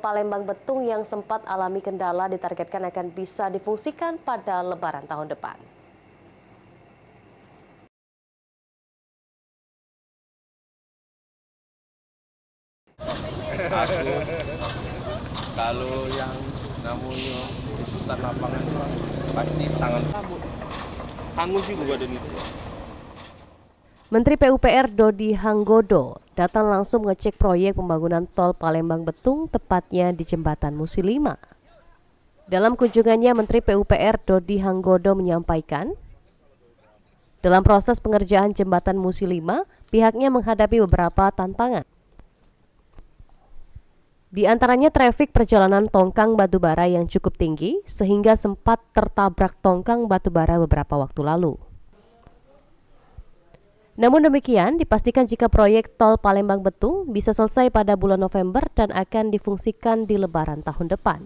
Palembang Betung yang sempat alami kendala ditargetkan akan bisa difungsikan pada Lebaran tahun depan. Kalau yang namanya ikutan lapangan pasti tangan kamu hangus juga badan itu. Menteri PUPR Dodi Hanggodo datang langsung mengecek proyek pembangunan tol Palembang Betung, tepatnya di Jembatan Musi 5. Dalam kunjungannya, Menteri PUPR Dodi Hanggodo menyampaikan, dalam proses pengerjaan Jembatan Musi 5, pihaknya menghadapi beberapa tantangan. Di antaranya trafik perjalanan tongkang batubara yang cukup tinggi, sehingga sempat tertabrak tongkang batubara beberapa waktu lalu. Namun demikian, dipastikan jika proyek tol Palembang Betung bisa selesai pada bulan November dan akan difungsikan di Lebaran tahun depan.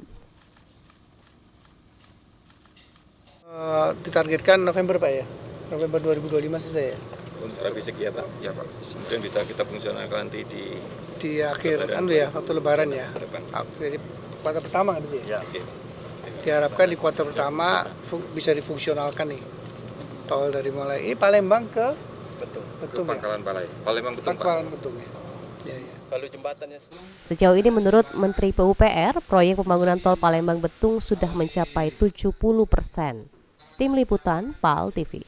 Ditargetkan November Pak ya? November 2025 selesai ya? Untuk revisi ya Pak? Ya Pak. Kemudian bisa kita fungsionalkan nanti di akhir kan ya, waktu Lebaran ya? Jadi kuartal pertama kan itu ya? Ya. Diharapkan di kuartal pertama bisa difungsionalkan nih. Tol dari mulai ini Palembang ke Betung ya? Pangkalan Palembang Betung Pak. Pangkalan Betung ya. Ya. Lalu jembatannya Sejauh ini menurut Menteri PUPR, proyek pembangunan tol Palembang Betung sudah mencapai 70%. Tim Liputan, PAL TV.